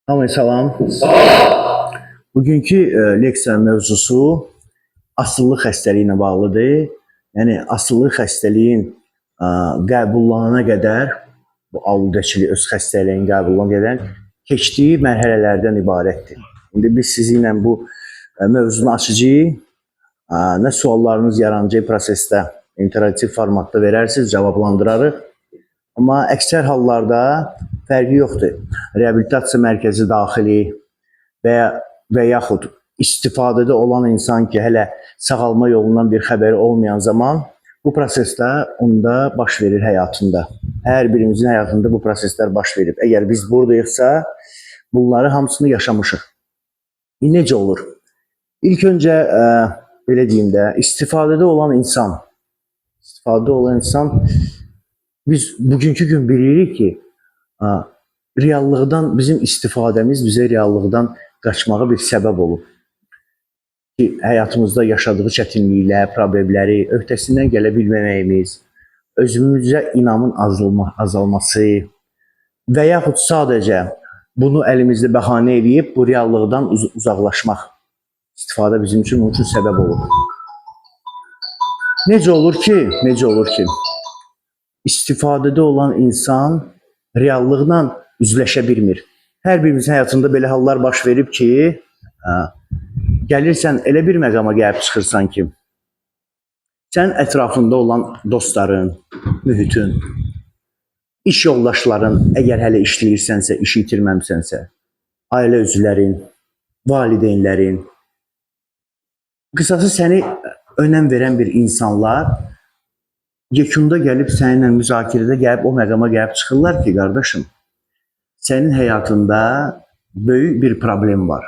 Hamı salam. Bugünkü leksiya mövzusu asıllıq xəstəliyi ilə bağlıdır. Yəni asıllıq xəstəliyin qəbullanana qədər, bu aludəçilik öz xəstəliyin qəbullanana qədər keçdiyi mərhələlərdən ibarətdir. İndi biz sizinlə bu mövzunu açacağıq. Nə suallarınız yaranacaq prosesdə interaktiv formatda verərsiniz, cavablandırarıq. Amma əksər hallarda fərqi yoxdur. Reabilitasiya mərkəzi daxili və yaxud istifadədə olan insan ki, hələ sağalma yolundan bir xəbəri olmayan zaman bu prosesdə onda baş verir həyatında. Hər birimizin həyatında bu proseslər baş verib. Əgər biz buradayıqsa, bunları hamısını yaşamışıq. Necə olur? İlk öncə, belə deyim də, istifadədə olan insan, biz bugünkü gün bilirik ki, reallıqdan bizim istifadəmiz bizə reallıqdan qaçmağa bir səbəb olub. Ki, həyatımızda yaşadığı çətinliklər, problemləri, öhdəsindən gələ bilməməyimiz, özümüzə inamın azalması və yaxud sadəcə bunu əlimizdə bəhanə edib bu reallıqdan uzaqlaşmaq. İstifadə bizim üçün bunun üçün səbəb olub. Necə olur ki, istifadədə olan insan reallıqla üzləşə bilmir. Hər birimizin həyatında belə hallar baş verib ki, gəlirsən elə bir məqama gəlib çıxırsan ki, sən ətrafında olan dostların, mühitin, iş yoldaşların, əgər hələ işləyirsənsə, işi itirməmsənsə, ailə üzvlərin, valideynlərin, qısası səni önəm verən bir insanlar yekunda gəlib səninlə müzakirədə gəlib o məqama gəlib çıxırlar ki, qardaşım, sənin həyatında böyük bir problem var.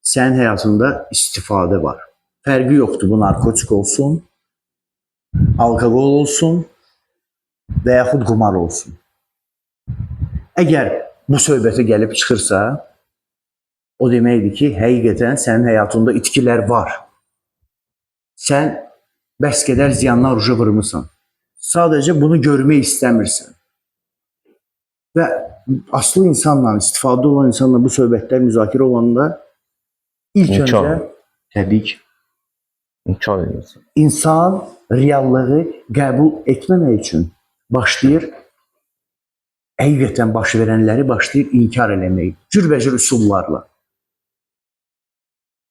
Sənin həyatında istifadə var. Fərqi yoxdur, bu narkotik olsun, alkoqol olsun və yaxud qumar olsun. Əgər bu söhbətə gəlib çıxırsa, o deməkdir ki, həqiqətən sənin həyatında itkilər var. Sən bəs qədər ziyanlar uca vurmuşsan. Sadəcə bunu görmək istəmirsən. Və aslı insanla, istifadə olan insanla bu söhbətlər müzakirə olanda ilk öncə təbii ki, insan reallığı qəbul etməmək üçün başlayır, həqiqətən baş verənləri başlayır inkar eləmək, cürbəcür üsullarla.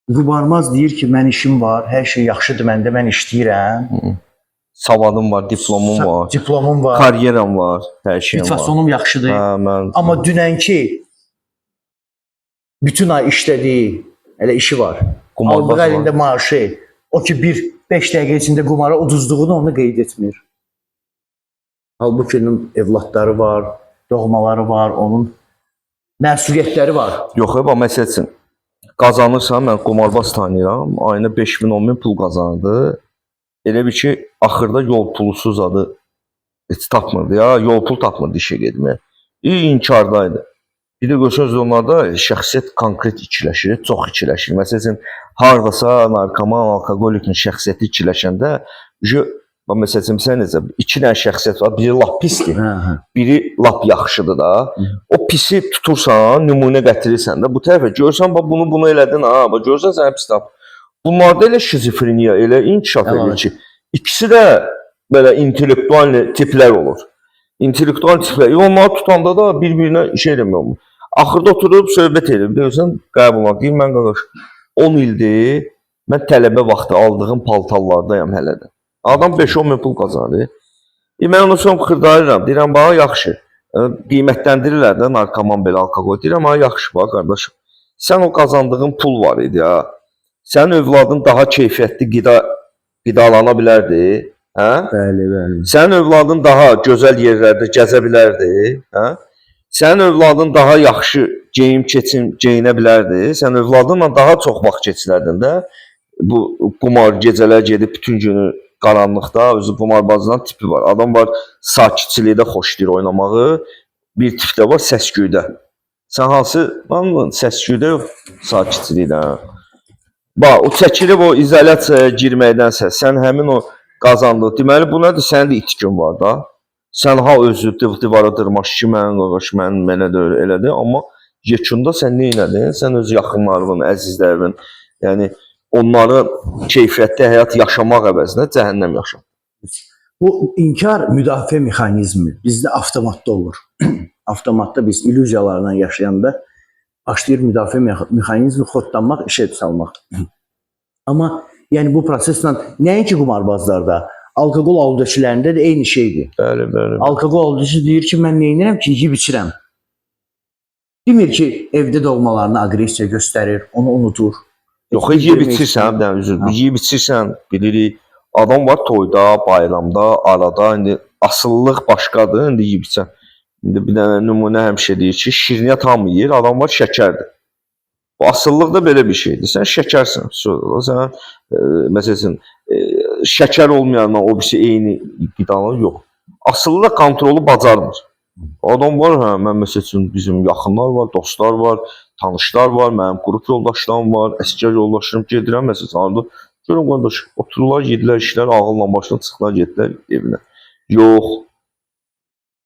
Qubarmaz deyir ki, mən işim var, hər şey yaxşıdır məndə, mən işləyirəm. Savadım var, diplomum var, karyeram var, hər şeyim var. Motivasiyonum yaxşıdır. Amma dünənki bütün ay işlədiyi, elə işi var. Aldığı əlində maaşı, o ki 5 dəqiqə içində qumara uduzduğunu onu qeyd etmir. Halbuki onun evladları var, doğmaları var, onun məsuliyyətləri var. Yox, məsəl üçün, qazanırsan, mən qumarbaz tanıyıram, ayına 5.000-10.000 pul qazanırdı. Elə bir ki, axırda yol pulusuz adı heç tapmırdı ya, yol pul tapmırdı işə getməyə. İnkardaydı. Bir də görürsünüz onlarda şəxsiyyət konkret ikiləşir, çox ikiləşir. Məsələn, hardasa narkoman, alkoqoliklə şəxsiyyəti ikiləşəndə, məsələn, necə, iki dənə şəxsiyyət var, biri lap pisdir, biri lap yaxşıdır da. O pisi tutursan, nümunə gətirirsən də, bu tərəfə görürsən, bunu elədin, görürsən, sən pis tap. Bunlarda elə şizofreniya, elə inkişaf edir ki, ikisi də belə intellektual tiplər olur. İntellektual tiplər, onları tutanda da bir-birinə şey eləmək olmur. Axırda oturub söhbət edir, deyirsən, qəbul var, deyir, mən qardaş, 10 ildir, mən tələbə vaxtı aldığım paltarlardayam hələ də. Adam 5-10 min pul qazanır. Mən onu sonra xırdalayıram, deyirəm, bana yaxşı, qiymətləndirirlər də narkoman belə alkoqol, deyirəm, yaxşı, bax, qardaşım, sən o qazandığın pul var idi, ya. Sənin övladın daha keyfiyyətli qidalana bilərdi, hə? Bəli. Sənin övladın daha gözəl yerlərdə gəzə bilərdi, hə? Sənin övladın daha yaxşı geyinə bilərdi, sənin övladınla daha çox vaxt keçilərdin də. Bu qumar gecələr gedib bütün günü qaranlıqda, özü qumarbazdan tipi var. Adam var, sakitçilikdə xoşlayır oynamağı, bir tip də var, səsküydə. Sən hansı, səsküydə yox, sakitçilikdə, bax, o çəkilib o izolyasiyaya girməkdənsə, sən həmin o qazandığı, deməli, bu nədir? Sənin də itkin var da. Sən özü divara dırmaş ki, mən qardaş, mən mənə də elədi, amma yekunda sən nə etdin? Sən öz yaxınlarının, əzizlərinin, yəni onların keyfiyyətli həyat yaşamaq əvəzinə cəhənnəm yaşa. Bu inkar müdafiə mexanizmi bizdə avtomatda olur. Avtomatda biz illüziyalarla yaşayanda başlayır müdafiə mexanizmi xodlanmaq, işə salmaq. Amma yəni bu proseslə nəinki qumarbazlarda, alkoqol aludəçilərində də eyni şeydir. Bəli, bəli. Alkoqol aludəçi deyir ki, mən nə edirəm ki, yeyib içirəm. Demir ki, evdə doğmalarına aqressiya göstərir, onu unutur. Yox, yeyib içirsən, yeyib içirsən, bilirik. Adam var toyda, bayramda, arada, indi asıllıq başqadır, indi yeyib içsən. İndi bir dənə nümunə həmişə deyir ki, şirniyyat hamı yeyir, adam var şəkərdir. Bu asıllıq da belə bir şeydir. Sən şəkərsən. Sən məsələn şəkər olmayanla o birisi eyni qidanın yox. Asıllıq kontrolu bacarmır. Adam var, hə, mən məsələn bizim yaxınlar var, dostlar var, tanışlar var, mənim qrup yoldaşlarım var, əsgər yoldaşlarım gedirəm məsələn harda. Görün qardaş, otururlar, yedilər işlər, ağılla başına çıxdılar, getdilər evinə. Yox.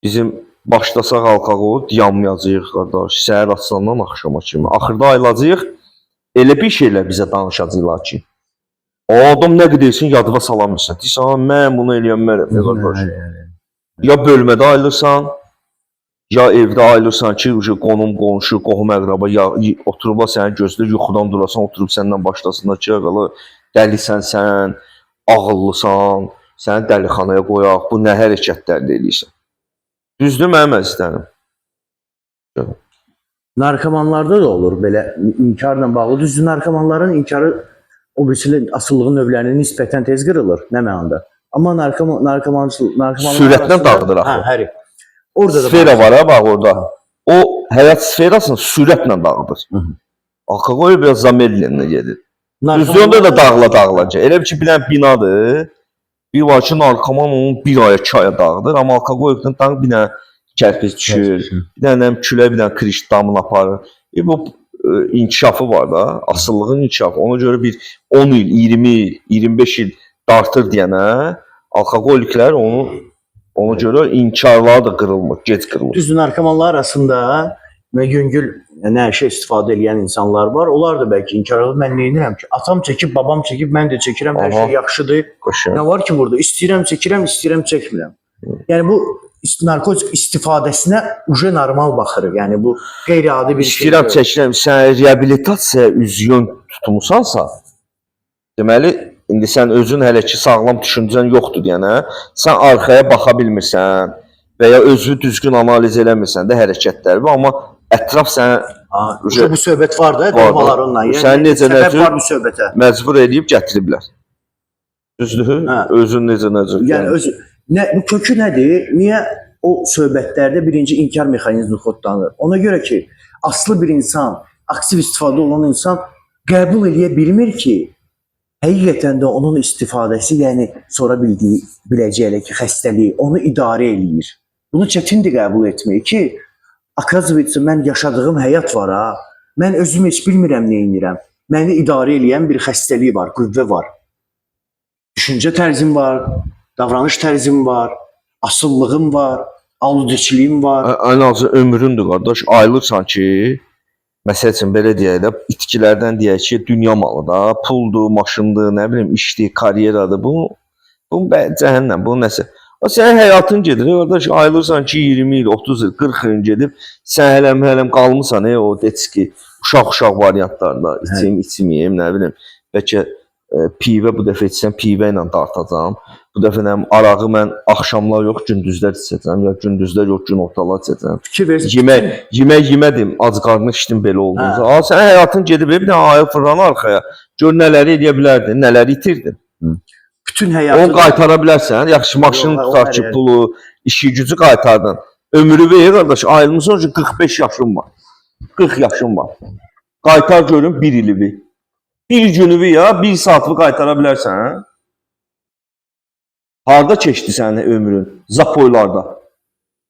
Bizim başlasaq alkoqolu dayanmayacağıq qardaş. Səhər açılandan axşama kimi. Axırda ayılacağıq. Elə bir şeylər bizə danışacaqlar ki, o adam nə deyirsən yadıma salamırsan. Deyirsən, mən bunu eləyənmərəm qardaş. Ya bölmədə ayılırsan, ya evdə ayılırsan ki, qonum, qonşu, qohum, əqraba ya oturublar səni gözləyir, yuxudan durasan, oturub səndən başlasınlar ki, dəlisən sən, ağıllısan, səni dəlixanaya qoyaq, bu nə hərəkətlərdə eləyirsən. Düzdür mənim əzizlərim? Narkomanlarda da olur belə inkarla bağlı. Düzdür, narkomanların inkarı o birisi asıllığın növlərinə nisbətən tez qırılır, nə mənada. Amma narkomanlar sürətlə dağıdır axı. Hə, həri. Orada da sfera var ha, bax orada. O həyat sferasını sürətlə dağıdır. Alkoqol biraz zamedlenlə gedir. Düzdür, onda da dağılacaq. Elə ki, bir dənə binadır. Bir var ki, narkoman onu bir aya, 2 aya dağıdır. Amma alkoqol bir dənə kərpic düşür, bir dənə külə, bir dənə kriş damını aparır. Bu inkişafı var da, asıllığın inkişafı. Ona görə bir 10 il, 20 il, 25 il dartır deyənə, alkoqoliklər ona görə inkarları da qırılmır, gec qırılır. Düzdür, narkomanlar arasında və yüngül nəşə istifadə edən insanlar var. Onlar da bəlkə inkar edir. Mən nə edirəm ki, atam çəkib, babam çəkib, mən də çəkirəm, hər şey yaxşıdır. Nə var ki burada? İstəyirəm çəkirəm, istəyirəm çəkmirəm. Yəni bu narkotik istifadəsinə uje normal baxırıq. Yəni bu qeyri-adi bir şey. İstəyirəm çəkirəm, sən reabilitasiyaya üzyön tutmusansa, deməli indi sən özün hələ ki sağlam düşüncən yoxdur deyənə, sən arxaya baxa bilmirsən və ya özünü düzgün analiz eləmirsən də hərəkətləri var, amma ətraf sənə bu söhbət var da doğmalarınla. Sən necə var bu söhbətə. Məcbur edib gətiriblər. Düzdür? Özün necə. Yəni özü bu kökü nədir? Niyə o söhbətlərdə birinci inkar mexanizmi xodlanır? Ona görə ki, aslı bir insan, aktiv istifadə olan insan qəbul edə bilmir ki, həqiqətən də onun istifadəsi, yəni sonra biləcəyi ki, xəstəliyi onu idarə eləyir. Bunu çətindir qəbul etmək ki, akazivitsə mən yaşadığım həyat var ha. Mən özüm heç bilmirəm nə edirəm. Məni idarə eləyən bir xəstəlik var, qüvvə var. Düşüncə tərzim var, davranış tərzim var, asıllığım var, aludəçiliyim var. Ən azı ömründür qardaş. Ayılırsan ki, məsəl üçün belə deyək də, itkilərdən deyək ki, dünya malı da, puldur, maşındır, nə bilim, işdir, karyeradır. Bu cəhənnəm, bu nəsə. Sənin həyatın gedir, qardaş, ayılırsan ki, 20 il, 30 il, 40 il gedib, sən hələm qalmısan, o deç ki, uşaq variantlarında, içməyim, nə bilim, bəlkə pivə bu dəfə içsəm, pivə ilə dartacam. Bu dəfə arağı mən axşamlar yox, gündüzlər içəcəm, ya gündüzlər yox, gün ortalar içəcəm. Yemədim, ac qarnı içdim belə olduğunca. Sənin həyatın gedib, bir dənə ayıq fırlanı arxaya, gör nələri edə bilərdin, nələri itirdin. Bütün həyatını onu qaytara bilərsən. Yaxşı, maşını tutar ki, pulu, işi gücü qaytardın. Ömrü ver, qardaş, ayrılmışsın ki, 45 yaşım var. 40 yaşım var. Qaytar görün 1 ili bir. Bir günü ya, 1 saatını qaytara bilərsən. Harda keçdi sənin ömrün? Zapoylarda.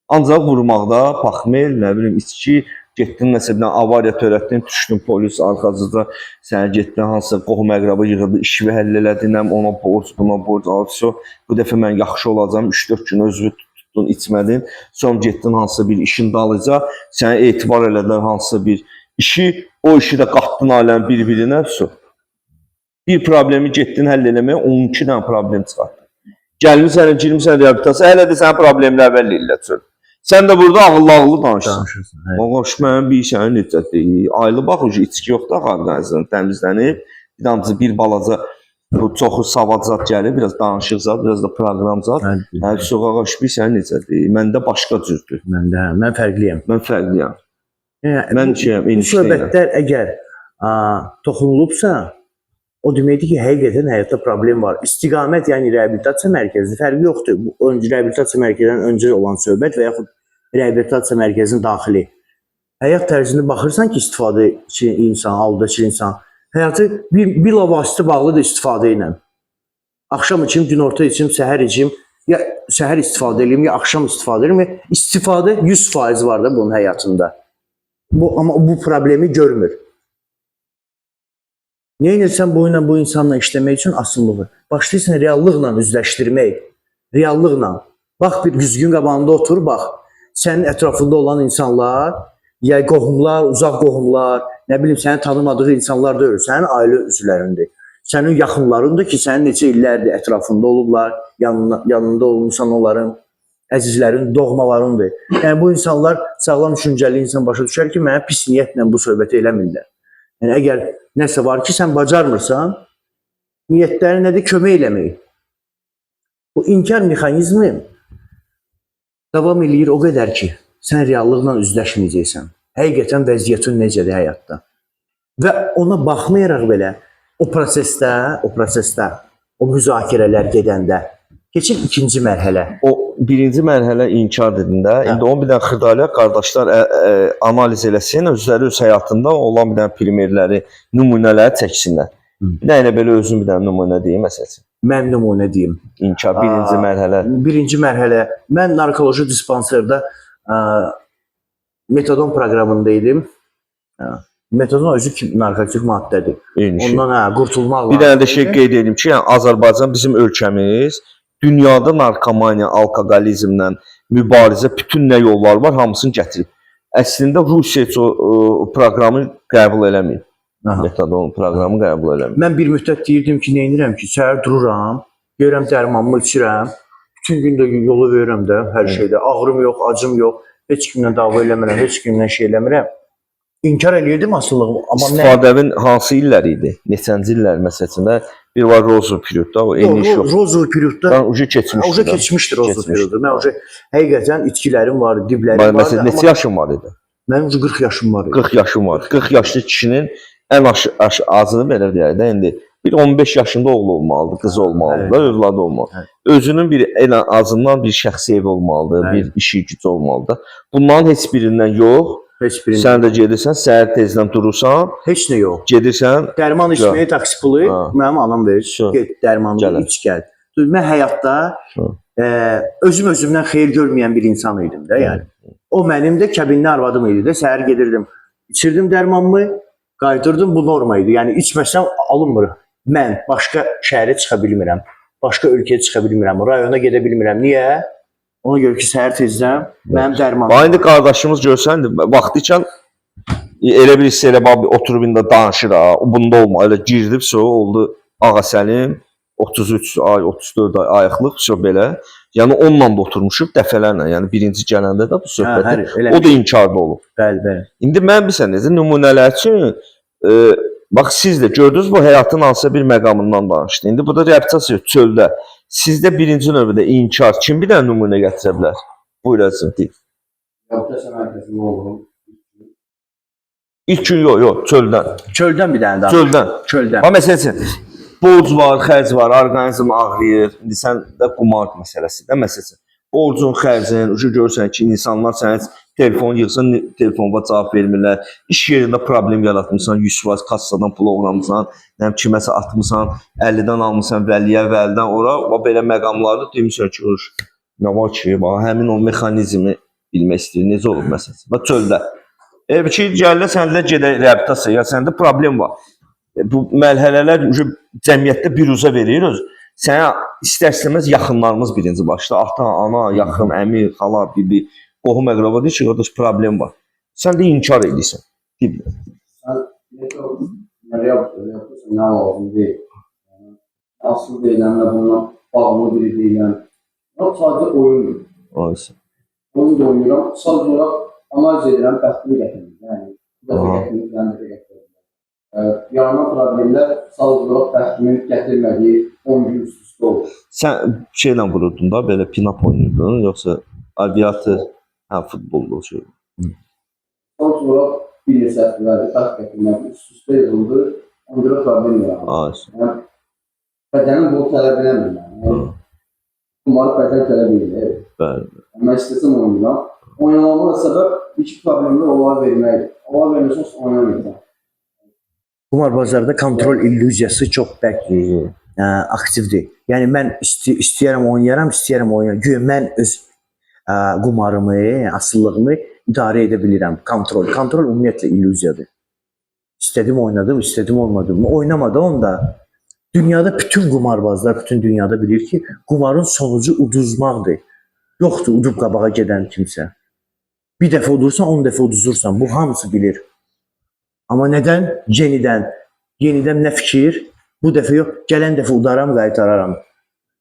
Ancaq vurmaqda, paxmel, nə bilim, içki, getdin məsələn avariya törətdin, düşdün polis arxasında, sənə getdin hansısa qohum əqraba yığıldı, işini həll elədin, ona borc, buna borc, alırsa, bu dəfə mən yaxşı olacağam, 3-4 gün özünü tutdun, içmədin, sonra getdin hansısa bir işin dalınca, sənə etibar elədilər hansısa bir işi, o işi də qatdın alənin bir-birinə, bir problemi getdin həll eləməyə, 12 dənə problem çıxartdın. Gəlmirsən, girmirsən reabilitasiyaya, hələ də sənin problemlər əvvəl elətdir. Sən də burada ağıllı danışsın. Qoş, mənim bir şeyin necədir? Aylı bax, içki yoxdur, orqanizmdən təmizlənib, bir balaca, bu çoxu savad zat gəlir, biraz danışıq zat, biraz da proqram zat. Hələ qoş, bir şeyin necədir? Məndə başqa cüzdür. Mən fərqliyəm. Mən fərqliyəm. Mən bu söhbətlər əgər toxunulubsa, o deməkdir ki, həqiqətən həyatda problem var. İstiqamət, yəni reabilitasiya mərkəzi fərqi yoxdur. Bu reabilitasiya mərkəzindən öncə olan söhbət və yaxud reabilitasiya mərkəzinin daxili. Həyat tərzinə baxırsan ki, istifadəçi insan, aldıcı insan, həyatı bilavasitə bağlıdır istifadə ilə. Axşam içim, günorta içim, səhər içim, ya səhər istifadə edeyim, ya axşam istifadə edeyim. İstifadə 100% var da bunun həyatında. Amma bu problemi görmür. Nə edirsən bu insanla işləmək üçün asılılığı? Başlayırsan reallıqla üzləşdirmək. Reallıqla. Bax, bir düzgün qabağında otur, bax. Sənin ətrafında olan insanlar, ya qohumlar, uzaq qohumlar, nə bilim, səni tanımadığı insanlar da ölür. Sənin ailə üzvlərindir. Sənin yaxınlarındır ki, sənin neçə illərdir ətrafında olublar, yanında olmuşsan onların, əzizlərin, doğmalarındır. Yəni, bu insanlar, sağlam düşüncəli insan başa düşər ki, mənə pis niyyətlə bu söhbəti eləmirlər. Yəni, əgər nəsə var ki, sən bacarmırsan, niyyətləri nədir? Kömək eləmək. Bu inkar mexanizmi davam eləyir o qədər ki, sən reallıqla üzləşməyəcəksən. Həqiqətən vəziyyətin necədir həyatda. Və ona baxmayaraq belə, o prosesdə, o müzakirələr gedəndə keçir ikinci mərhələ. O birinci mərhələ inkar dedində. İndi onun bir dənə Xırdaliyyə qardaşlar analiz eləsin, özləri öz həyatında olan bir dənə primerləri, nümunələri çəksinlər. Bir dənə belə özün bir dənə nümunə deyim məsələn. Mən nümunə deyim. İnkar birinci mərhələ. Birinci mərhələ. Mən narkoloji dispanserdə metadon proqramında idim. Metadon özü narkotik maddədir. Ondan qurtulmaq lazım. Bir dənə də şey qeyd edim ki, yəni Azərbaycan bizim ölkəmiz dünyada narkomaniya, alkoqolizmlə mübarizə bütün nə yollar var, hamısını gətirib. Əslində Rusiya proqramı qəbul eləməyib. Metadon proqramı qəbul eləməyib. Mən bir müddət deyirdim ki, nə edirəm ki, səhər dururam, görürəm dərmanımı içirəm, bütün gün də yolu verirəm də hər şeydə. Ağrım yox, acım yox, heç kimlə dava eləmirəm, heç kimlə şey eləmirəm. İnkar eləyirdim asılılığımı. İstifadəvin hansı illər idi? Neçənci illər məsələsində? Bir var Rozul periodda, o eniş yox. Rozul periodda. Ben ucu keçmişdir. Ucu keçmişdir Rozul periodda. Mən ucu həqiqətən itkilərim var, diblərim var. Məsələn, neçə yaşın var idi? Mənim ucu 40 yaşım var idi. 40 yaşım var. 40 yaşlı kişinin ən azını belə deyək də, indi bir 15 yaşında oğlu olmalıdır, qızı olmalıdır, övladı olmalıdır. Özünün bir ən azından bir şəxsi evi olmalıdır, bir işi gücü olmalıdır. Bunların heç birindən yox. Sən də gedirsən, səhər tezdən durursan. Heç nə yox. Gedirsən. Dərman içməyə taksi pulu mənim anam verir. Get, dərmanı iç gəl. Mən həyatda özümdən xeyir görməyən bir insan idim də, yəni. O mənim də kəbinli arvadım idi də, səhər gedirdim. İçirdim dərmanımı, qayıdırdım, bu norma idi. Yəni, içməsəm alınmır. Mən başqa şəhərə çıxa bilmirəm, başqa ölkəyə çıxa bilmirəm, rayona gedə bilmirəm. Niyə? Ona görə ki, səhər tezdən mənim dərmanım. İndi qardaşımız görsən, vaxtıkən elə bir hissə elə oturub indi danışır, bunda olma, elə girdibsə oldu Ağa Səlim, 33 ay, 34 ay ayıqlıq, belə. Yəni onunla da oturmuşuq dəfələrlə, yəni birinci gələndə də bu söhbətdə, o da inkarda olub. Bəli, bəli. İndi mən bilsən necə, nümunələr üçün, bax siz də gördünüz bu həyatın hansısa bir məqamından danışdı. İndi burada reabilitasiya çöldə. Sizdə birinci növbədə inkar kim bir dənə nümunə gətirə bilər? Buyurasın, deyil. Reabilitasiya mərkəzində olduğum İlk gün yox, çöldən. Çöldən bir dənə daha. Çöldən. Amma məsələn, borc var, xərc var, orqanizm ağrıyır. İndi sən də qumar məsələsidir, məsələn. Borcun, xərcin, görürsən ki, insanlar sənə telefon yığsan, telefonuna cavab vermirlər. İş yerində problem yaratmışsan, 100% kassadan pul oğramısan, kiməsə atmışsan, 50-dən almışsan, vəliyə, vəlidən ora, belə məqamlarda demişsən ki, nə var ki, həmin o mexanizmi bilmək istəyir, necə olur məsələn. Və çöldə. Ki, gəlirlər, səndə gedək reabilitasiyaya, səndə problem var. Bu mərhələlər cəmiyyətdə biruzə verir. Sənə istər-istəməz yaxınlarımız birinci başda, ata, ana, yaxın, əmi, xala, bibi, qohum əqrəba deyir ki, qardaş problem var. Sən də inkar edirsən. Deyirlər. Nə yapırsan, nə lazım deyil. Asıl deyilənlə bundan bağlı biri deyilən. Sadəcə oyundur. Aynen. Oyun da oynayıram. Sadəcə olaraq analiz edirəm, bəxtimi gətirir. Yəni, bu da gətirir, yəni də gətirir. Yaranan problemlər sadəcə olaraq bəxtimin gətirmədiyi 10 gün üst-üstə olur. Sən şeylə vururdun da, belə pinap oynuyordun, yoxsa aviatör, futbolda şey. Sadəcə olaraq bir səhvləri, bəxt gətirmədi, üst-üstə yazıldı, ona görə problem yaranır. Aynen. Yəni, bədənin bunu tələb eləmir. Yəni, umarım bədən tələb edir. Bəli. Mən istəsəm oynayıram. Oynamama səbəb iki problemdə onlara verməkdir. Onlara verməsəniz oynamayacaq. Qumarbazlarda kontrol illüziyası çox bərk aktivdir. Yəni mən istəyərəm oynayaram, istəyərəm oynayaram. Güya mən öz qumarımı, asıllığımı idarə edə bilirəm. Kontrol ümumiyyətlə illüziyadır. İstədim oynadım, istədim olmadım. Oynamadı onda. Dünyada bütün qumarbazlar, bütün dünyada bilir ki, qumarın sonucu uduzmaqdır. Yoxdur udub qabağa gedən kimsə. Bir dəfə udursan, 10 dəfə uduzursan. Bu hamısı bilir. Amma nədən? Yenidən nə fikir? Bu dəfə yox, gələn dəfə udaram, qaytararam.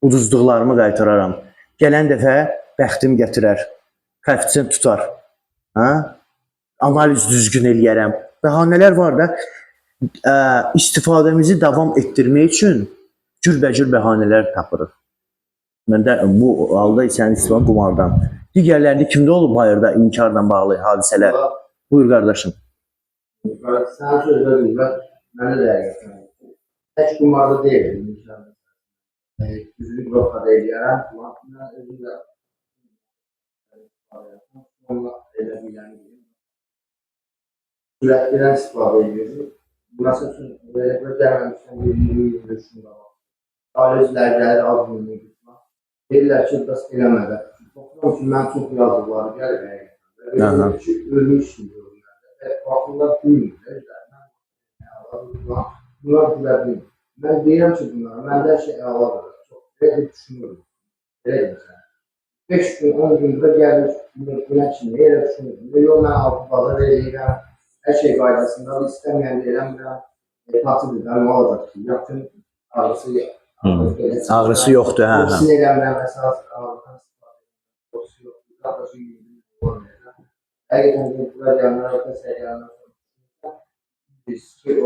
Uduzduqlarımı qaytararam. Gələn dəfə bəxtim gətirər. Koeffisient tutar. Analiz düzgün eləyərəm. Bəhanələr var da, istifadəmizi davam etdirmək üçün cürbəcür bəhanələr tapırıq. Məndə bu halda sənin istifadən qumardan. Digərlərində kimdə olub bayırda inkarla bağlı hadisələr? Buyur qardaşım. Sən sözlər mənə də gətirmək. Tək qumarda deyil. Düzgün qrafada eləyərəm. Mən özüm də onunla elə bilənliyim. Sürətlərdən istifadə ediyoruz. Burası üçün belə gəlməmişdən 20-20 yaşında var. Ailəcilər gəlir, az günlük tutmaq. Deyirlər ki, bəs eləmədə. Baxıram ki, mən çox yazıqları gəlir. Deyirlər ki, ölmüş kimi görürlər. Baxırlar gülmür. Bunlar gülə bilmir. Mən deyirəm ki, bunlara, məndə hər şey əladır. Belə düşünürüm. Belə deyirsən. 5 gün, 10 gündə gəlir, günə kimi elə düşünürüm. Yox, mən altı bazar eləyirəm. Hər şey qaydasında istəməyən eləmirəm. Tatlıdır, nə olacaq ki, yaxın ağrısı yox. Ağrısı yoxdur, hə. Oksijen eləmirəm, əsas ağrıdan oksijen yoxdur. Yaxlaşıq 20 gün olmayacaq. Həqiqətən bunlar gəlmər, ötəsə gəlmər.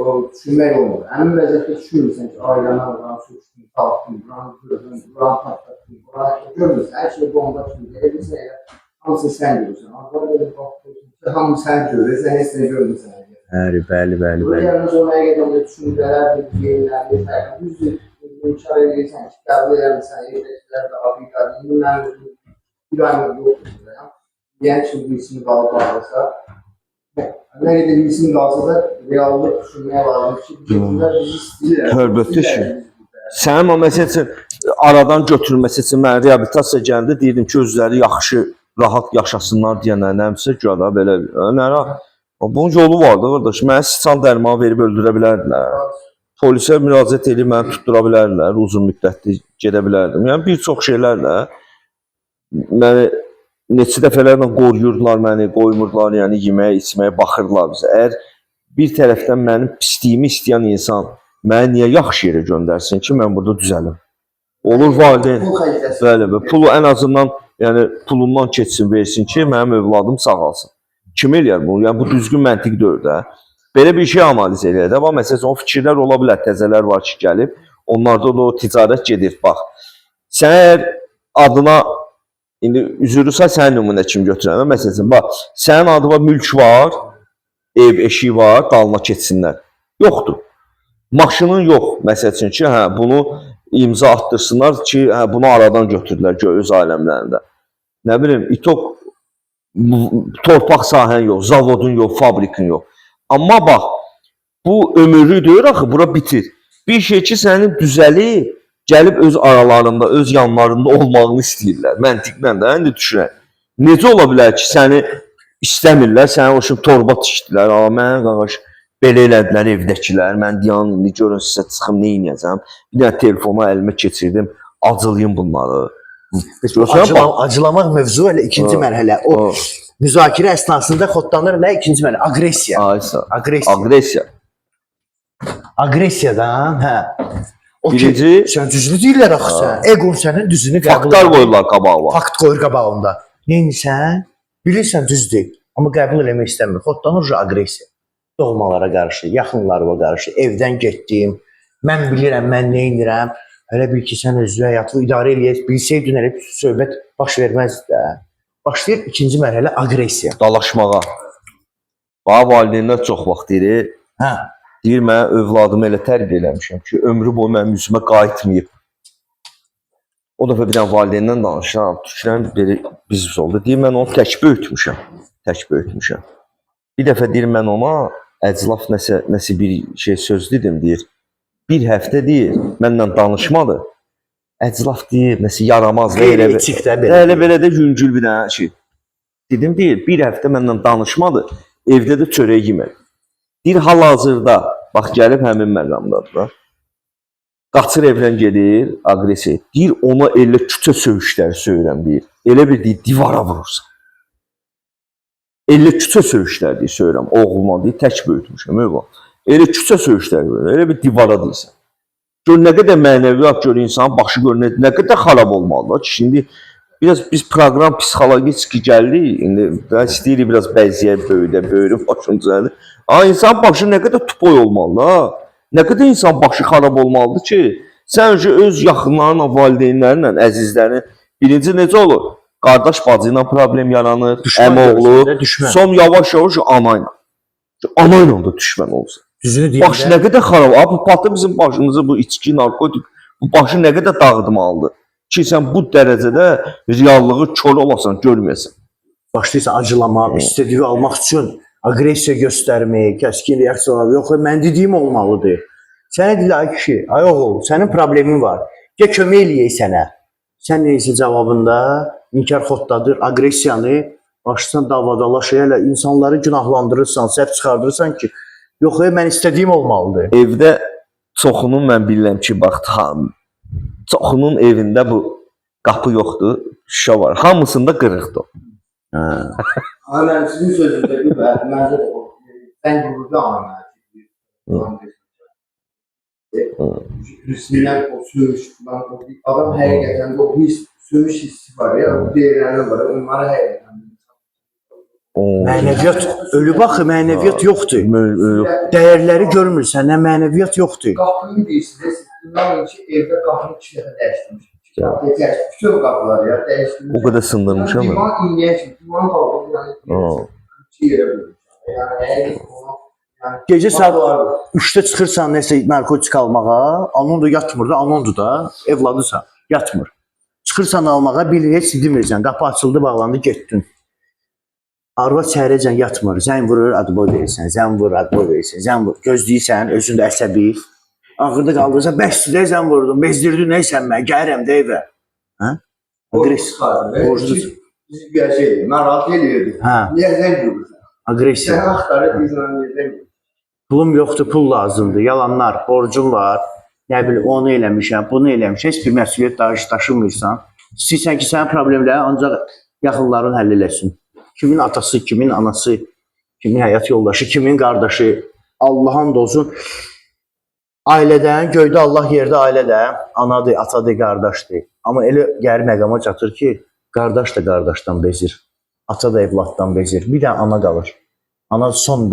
O düşünmək olmur. Həmin vəziyyətdə düşünürsən ki, ailəmə buranı sürüşdüm, qalxdım, buranı gördüm, buranı patlattım, buranı görmürsən, hər şey bomba kimi gəlirsən elə, hamısı sən görürsən. Arada belə baxıyorsun ki, hamı sən görürsən, heç nə görmürsən. Bəli. Bu yerdən sonra həqiqətən də düşüncələrdir, yeyinlərdir, düzdür, inkar edirsən ki, qəbul eləmirsən, evdəkilər də abiqadır, mən bir ayında yoxdur. Yəni ki, birisini qalıb bağlasa, nə qədər birisini qalsa da reallıq düşünməyə lazım ki, bizimlər bizi istəyirlər. Əlbəttə ki. Sənin o məsəl üçün aradan götürülməsi üçün mən reabilitasiya gəldi, deyirdim ki, özləri yaxşı, rahat yaşasınlar deyənlər, nəmsə güya da belə, nə rahat. Bunun yolu vardı, qardaş. Mənə siçan dərmanı verib öldürə bilərdilər. Polisə müraciət edib məni tutdura bilərdilər, uzun müddətli gedə bilərdim. Yəni, bir çox şeylərlə məni neçə dəfələrlə qoruyurdular məni, qoymurdular, yəni yeməyə, içməyə baxırdılar bizə. Əgər bir tərəfdən mənim pisliyimi istəyən insan məni niyə yaxşı yerə göndərsin ki, mən burada düzəlim? Olur valideyn, bəli, pulu ən azından, yəni pulundan keçsin, versin ki, mənim övladım sağalsın. Kim eləyər bunu? Yəni bu düzgün məntiq deyil də. Belə bir şey analiz eləyək də. Bax, məsələn, o fikirlər ola bilər, təzələr var ki, gəlib. Onlarda da o ticarət gedir. Bax, sən əgər adına, indi üzürürsə sənin nümunə kimi götürən. Məsələn, bax, sənin adına mülk var, ev, eşiyi var, dalına keçsinlər. Yoxdur. Maşının yox, məsələn ki, hə, bunu imza atdırsınlar ki, hə, bunu aradan götürdülər öz aləmlərində. Nə bilim, İTOK torpaq sahən yox, zavodun yox, fabrikin yox. Amma bax, bu ömürlük deyir axı, bura bitir. Bir şey ki, sənin düzəli gəlib öz aralarında, öz yanlarında olmağını istəyirlər. Məntiqlə də, indi düşünək. Necə ola bilər ki, səni istəmirlər, səni o torba tikdilər. Mənə qaqaş, Belə elədilər evdəkilər. Mən deyən indi görün sizə çıxım nə edəcəm. Bir dənə telefonu əlimə keçirdim, acılayım bunları. Acılamaq mövzu elə ikinci mərhələ. O müzakirə əsnasında xodlanır nə ikinci mərhələ? Aqressiya. Aysa. Aqressiya. Aqressiya. Aqressiyadan, hə. O ki, Birinci sən düzünü deyirlər axı sən. Eqon sənin düzünü qəbul faktlar edir. qoyurlar qabağa. Fakt qoyur qabağında. Neynisən? Bilirsən düzdür. Amma qəbul eləmək istəmir. Xodlanır aqressiya. Doğmalara qarşı, yaxınlarıma qarşı, evdən getdim. Mən bilirəm mən nə edirəm. Elə bil ki, sən özünə həyatını idarə eləyək. Bilsəydin elə bir söhbət baş verməzdi də. Başlayır ikinci mərhələ aqressiya. Dalaşmağa. Bax valideynlər çox vaxt deyir. Hə. Deyir mən övladımı elə tərbiyə eləmişəm ki, ömrü boyu mənim üzümə qayıtmayıb. O dəfə bir dənə valideyndən danışıram. Düşünürəm belə biz oldu. Deyir mən onu tək böyütmüşəm. Tək böyütmüşəm. Bir dəfə deyir mən ona əclaf nəsə bir şey söz dedim deyir. Bir həftə deyir mənlə danışmadı. Əclaf deyir nəsə yaramaz və elə belə də yüngül bir dənə şey. Dedim deyir bir həftə mənlə danışmadı. Evdə də çörək yemədi. Deyir hal-hazırda bax gəlib həmin məqamdadır. Qaçır evdən gedir, aqressiya. Deyir ona elə küçə söyüşləri söyürəm deyir. Elə bir deyir divara vurursan. Elə küçə söyüşləri deyir söyürəm. Oğluma deyir tək böyütmüşəm övlad. Elə küçə söyüşləri deyir. Elə bir divara deyirsən. Gör nə qədər mənəviyyat gör insanın başı gör nə qədər xarab olmalıdır ki, şimdi biraz biz proqram psixologik gəldik. İndi istəyirik biraz bəziyə böyüdüm başımıza. Ay insan başı nə qədər tupoy olmalı ha? Nə qədər insan başı xarab olmalıdır ki, sən öz yaxınlarınla, valideynlərinlə, əzizlərin birinci necə olur? Qardaş bacı ilə problem yaranır, əmi oğlu, son yavaş-yavaş ana ilə. Ana ilə də düşmən olsun. Baş nə qədər xarab, bu patı bizim başımızı bu içki, narkotik, bu başı nə qədər dağıtmalıdır ki, sən bu dərəcədə reallığı kör olasan, görməyəsən. Başlayırsan acılamaq, istədiyi almaq üçün aqressiya göstərmək, kəskin reaksiyalar, yox, mən dediyim olmalıdır. Sənə deyil, ay kişi, ay oğul, sənin problemin var. Gəl kömək eləyək sənə. Sən neysə cavabında inkar xodladır, aqressiyanı başlasan davadalaşa, elə insanları günahlandırırsan, səhv çıxardırırsan ki, yox, mən istədiyim olmalıdır. Evdə çoxunun mən bilirəm ki, bax, çoxunun evində bu qapı yoxdur, şüşə var. Hamısında qırıqdır. Ama ben sizin sözünüzde bir bence ben burada anlamıyorum. Resimler o sövüş, adam hakikaten o his, sövüş hissi var ya, o değerlerine var, onlara hakikaten. Mənəviyyat, ölü baxı, mənəviyyat yoxdur. Dəyərləri görmürsən, nə mənəviyyat yoxdur. Qapını deyirsiniz, bundan önce evde qapını 2 dəfə dəyişdirmiş. Bütün qapılar ya dəyişdirmiş. O qədər sındırmış ama. Divan inləyən kimi, divan qaldı, yani iki yerə bölmüş. Yani Gecə saat 3-də çıxırsan nəsə narkotik almağa, anondu yatmır da, anondu da, evladısan, yatmır. Çıxırsan almağa, bil heç demirsən, qapı açıldı, bağlandı, getdin. Arvad səhərəcən yatmır, zəng vurur, adboy verirsən, zəng vurur, adboy verirsən, zəng vurur, gözləyirsən, özündə əsəbi. Ağırda qaldırırsan, bəsdir, zəng vurdun, bezdirdin, neysən mən, gəlirəm də evə. borcludur. Bizi gerçeği, narahat eləyirdi. Niyə vurursan? Agresiya. Sən axtarıb bizlə niyə Pulum yoxdur, pul lazımdır, yalanlar, borcum var. Nə bilim, onu eləmişəm, bunu eləmişəm. Heç bir məsuliyyət daşımırsan. İstəyirsən ki, sənin problemləri ancaq yaxınların həll eləsin. Kimin atası, kimin anası, kimin həyat yoldaşı, kimin qardaşı. Allah'ın olsun. Ailədən, göydə Allah, yerdə ailədə, anadır, atadır, qardaşdır. Amma elə gəri məqama çatır ki, qardaş da qardaşdan bezir, ata da evladdan bezir. Bir də ana qalır. Ana son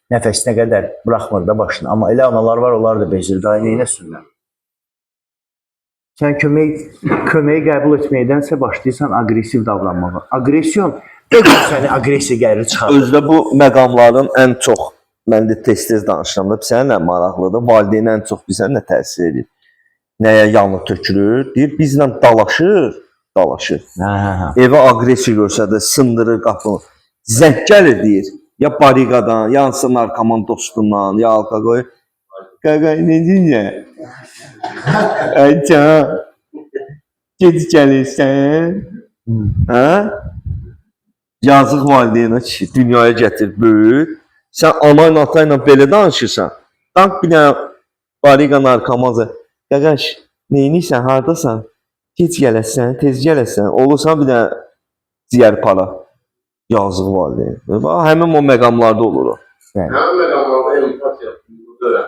nəfəsinə qədər buraxmır da başını. Amma elə analar var, onlar da bezir. Daha neynəsinlər? Sən köməyi qəbul etməkdənsə başlayırsan aqressiv davranmağa. Aqressiyon, səni aqressiya gəlir çıxarır. Özdə bu məqamların ən çox, mən də tez-tez danışıram da, sənə nə maraqlıdır, valideyn ən çox bizə nə təsir edir? Nəyə yanı tökülür? Deyir, bizlə dalaşır. Evə aqressiya görsədir, sındırır qapını. Zəng gəlir deyir. Ya bariqadan, ya hansısa narkoman dostundan, ya alkoqol. Qaqa, necə ya? Ayca, gec gəlirsən? Hə? Yazıq valideynə ki, dünyaya gətir, böyüt. Sən ana ilə ata ilə belə danışırsan. Dank bir dənə bariqa narkomaza. Qaqaş, neynirsən, hardasan? Tez gələsən, tez gələsən. Olursan bir dənə ciyər para. Yazıq valideyn. Həmin o məqamlarda olur o. Həmin məqamlarda empatiya burada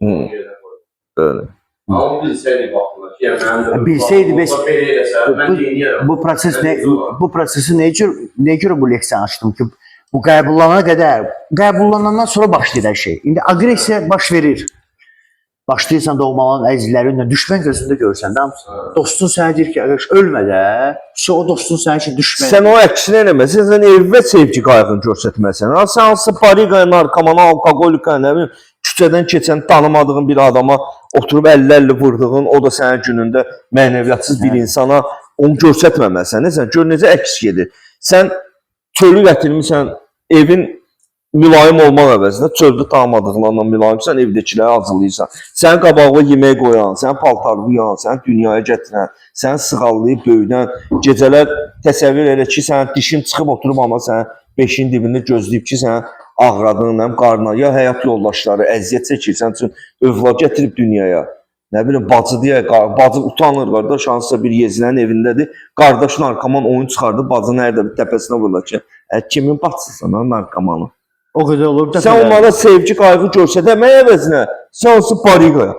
öyrənir. Böyle. Amma bilsəydik vaxtında ki, yəni mənim də Bilsəydi biz belə eləsə, mən deyirəm. bu prosesi nə görə bu leksiyanı açdım ki, bu qəbullana qədər, qəbullanandan sonra başlayır hər şey. İndi aqressiya baş verir. Başlayırsan doğmaların əzizlərinlə düşmən gözündə görsən də dostun sənə deyir ki, qardaş ölmə də. O dostun sənin üçün düşmən. Sən o əksinə eləməsən, sən evvə sevgi qayğını göstərməsən. Sən hansı bariqa, narkomana, alkoqolika, nə bilim, küçədən keçən tanımadığın bir adama oturub əllərlə vurduğun, o da sənin günündə mənəviyyatsız bir insana onu göstərməməsən. Sən gör necə əks gedir. Sən çölü gətirmisən, evin mülayim olmaq əvəzinə çöldə tanımadığınlarla mülayimsən, evdəkiləri hazırlayırsan. Sən qabağına yemək qoyan, sən paltarlayan, sən dünyaya gətirən, sən sığallayıb böyüdən, gecələr təsəvvür elə ki, sən dişin çıxıb oturub amma sən beşin dibində gözləyib ki, sən ağradın, həm qarına, ya həyat yoldaşları əziyyət çəkir, sən üçün övlad gətirib dünyaya. Nə bilim, bacı deyə, bacı utanır, qardaş, hansısa bir yezilərin evindədir, qardaş narkoman oyun çıxardı, bacı nerede bir təpəsinə vurulur ki, kimin bacısısan ha, narkomanı? O qədər olur da. Sən onlara sevgi, qayğı göstərmək əvəzinə, sən olsun bariqaya.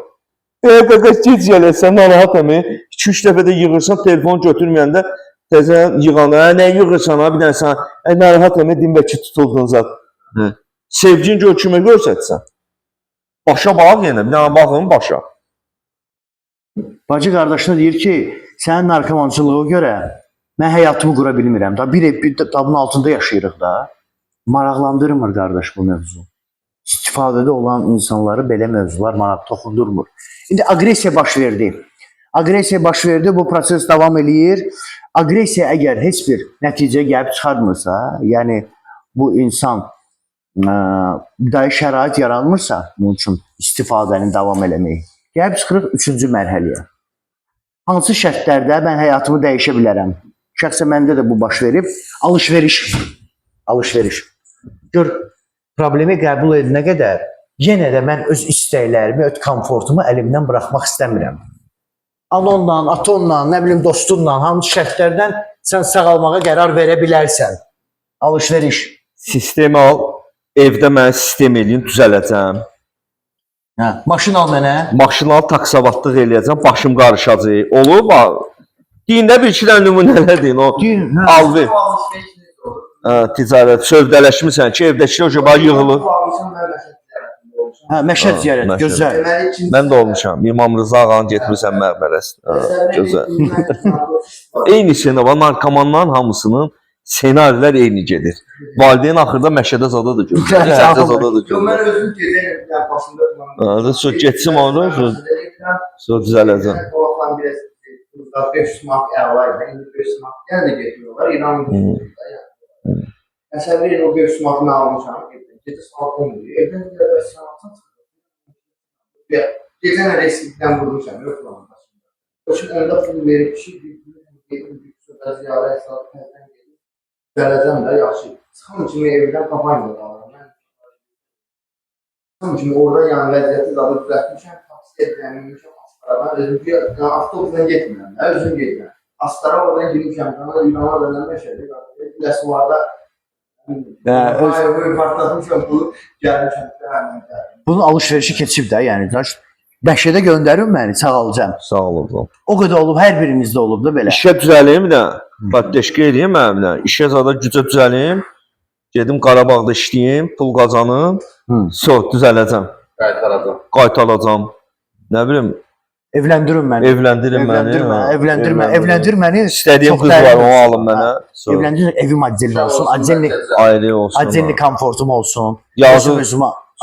Qaqaş gec gələsən, narahatam, 2-3 dəfə də yığırsan, telefon götürməyəndə təzə yığana, nə yığırsan ha, bir dənə sən, narahatam, dinbəki tutuldun zat. Sevgin gör kimə göstərsən. Başa bax yenə, bir dənə baxın başa. Bacı qardaşına deyir ki, sənin narkomançılığa görə mən həyatımı qura bilmirəm. Da bir ev bir dabın altında yaşayırıq da. Maraqlandırmır qardaş bu mövzu. İstifadədə olan insanları belə mövzular maraq toxundurmur. İndi aqressiya baş verdi. Aqressiya baş verdi, bu proses davam eləyir. Aqressiya əgər heç bir nəticə gəlib çıxarmırsa, yəni bu insan dahi şərait yaranmırsa, bunun üçün istifadəni davam eləmək, gəlib çıxırıq 3-cü mərhələyə. Hansı şərtlərdə mən həyatımı dəyişə bilərəm? Şəxsən məndə də bu baş verib, alış-veriş. Gör, problemi qəbul edənə qədər yenə də mən öz istəklərimi, öz komfortumu əlimdən buraxmaq istəmirəm. Anonla, atonla, nə bilim dostunla, hansı şərtlərdən sən sağalmağa qərar verə bilərsən. Alış-veriş. Sistemi al, evdə mən sistem eləyim, düzələcəm. Hə, maşın al mənə. Maşın al, taksavatlıq eləyəcəm, başım qarışacaq. Olur mu? Dində bir iki dənə nümunələr deyin, o al ver. Ticarət, sövdələşmirsən ki, evdəkilər acaba yığılır. Hə, Məşəd ziyarət, gözəl. Mən də olmuşam. İmam Rıza ağanın getmirsən məqbərəsinə. Gözəl. Eyni şeydə var, narkomanların hamısının senarilər eyni gedir. Valideyn axırda Məşədə zada da görür. Məşədə zada da görür. Mən özüm gedəyim, başında Sonra geçsim onu, sonra düzələcəm. O vaxtdan biraz 500 manat əla idi, indi 500 manat yenə də getmiyorlar, İran Məsələn, o 500 manatını almışam, gecə saat 10-dur, evdən bir sanatın çıxır. Gecə nə rəsklikdən vurmuşam, yox lan başında. O üçün öndə pul verib ki, bir söhbət ziyarət saat təzdən gedib, gələcəm də yaxşı. Çıxan kimi evdən qapanmıyor qalırım. Çıxan kimi orada yəni vəziyyəti zadı düzəltmişəm, taksi edilmişəm Astaradan, özüm ki, avtobusdan getmirəm, özüm gedirəm. Astara oradan girmişəm, İrana dönən Məşədə, Biləsuvarda partlatmışam pulu, gəlmişəm. Bunun alış-verişi keçib də, yəni Məşədə göndərin məni, sağalacam. Sağ olun. O qədər olub, hər birimizdə olub da belə. İşə düzəleyim də, baddeşki edeyim mənimlə. İşə zada gücə düzəleyim, gedim Qarabağda işləyim, pul qazanım, sonra düzələcəm. Qaytaracam. Nə bilim, Evləndirin məni. Evləndirin məni. Evləndir məni. İstədiyim qız var, onu alın mənə. Evləndir, evim acilli olsun, aile olsun. acilli komfortum olsun. Yazın,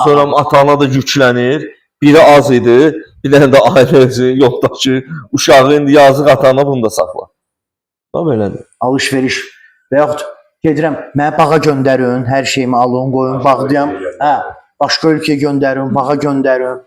sonra atana da yüklənir. Biri az idi, bir dənə də ailəsi, yoldaşı, uşağı indi yazıq atana bunu da saxla. Da belədir. Alış-veriş və yaxud gedirəm, mənə bağa göndərin, hər şeyimi alın, qoyun, bağlayam. Hə, başqa ölkəyə göndərin, bağa göndərin.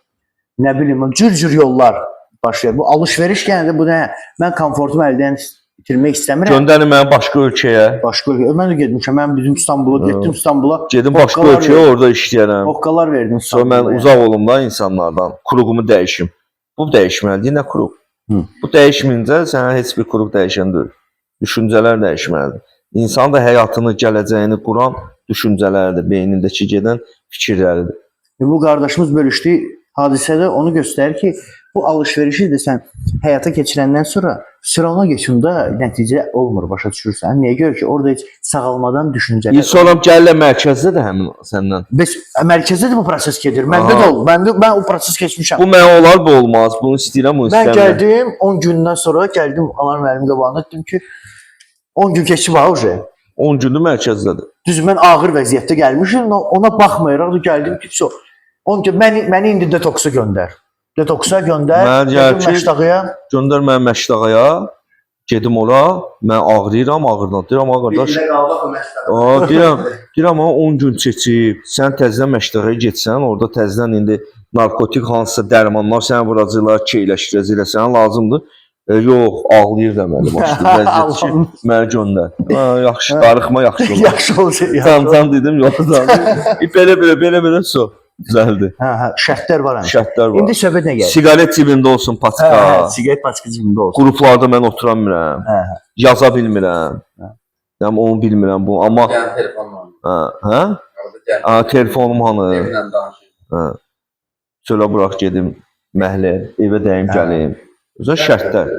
Nə bilim, cür-cür yollar başlayır. Bu alış-veriş gələndə bu nə? Mən komfortumu əldən bitirmək istəmirəm. Göndərin məni başqa ölkəyə. Başqa mən də getmişəm. Mən bizim İstanbula getdim, İstanbula. Gedim başqa Hoqqalar ölkəyə verdim. orada işləyərəm. Hoqqalar verdim Sonra İstanbula. mən uzaq olum da insanlardan. Kuruğumu dəyişim. Bu dəyişməlidir, nə kuruq? Hı. Bu dəyişməyincə sənə heç bir kuruq dəyişən deyil. Düşüncələr dəyişməlidir. İnsan da həyatını, gələcəyini quran düşüncələridir, beynindəki gedən fikirləridir. Bu qardaşımız bölüşdüyü hadisədə onu göstərir ki, bu alış-verişi də sən həyata keçirəndən sonra sıralama keçində nəticə olmur, başa düşürsən. Niyə görə ki, orada heç sağalmadan düşüncələr. Sonra gəlirlər mərkəzdə də həmin səndən. Bəs mərkəzdə də bu proses gedir. Məndə də oldu. Mən o proses keçmişəm. Bu mənə olar, bu olmaz. Bunu istəyirəm, bunu Mən istəmirəm. gəldim 10 gündən sonra gəldim Anar müəllim qabağına dedim ki 10 gün keçib ha uje. 10 gündür mərkəzdədir. Düz mən ağır vəziyyətdə gəlmişəm. Ona baxmayaraq da gəldim ki, 10 gün məni indi detoksa göndər. Detoksa göndər. Mən deyirəm ki, Məşdağıya. Göndər məni Məşdağaya. Gedim ora. Mən ağrıyıram, ağrıdan. Deyirəm, ha qardaş. Bir ilə qaldıq o məsələdə. Deyirəm, ha 10 gün keçib. Sən təzədən Məşdağaya getsən, orada təzədən indi narkotik hansısa dərmanlar səni vuracaqlar, keyləşdirəcəklər, sənə lazımdır. Yox, ağlayır da məni başlayır. Vəziyyət ki, məni göndər. Yaxşı, darıxma yaxşı olur. Yaxşı olacaq. Can dedim, yoldan. Belə so. Düzəldi. Hə, şərtlər var həmişə. Şərtlər var. İndi söhbət nə gəlir? Siqaret cibində olsun, patika. Siqaret paçka cibində olsun. Qruplarda mən otura bilmirəm. Hə. Yaza bilmirəm. Yəni onu bilmirəm bu, amma Yəni telefonla. hə? Telefonum hanı? Evlə danışır. Hə. Çölə burax gedim məhlə, evə dəyim gəlim. Özə şərtlər.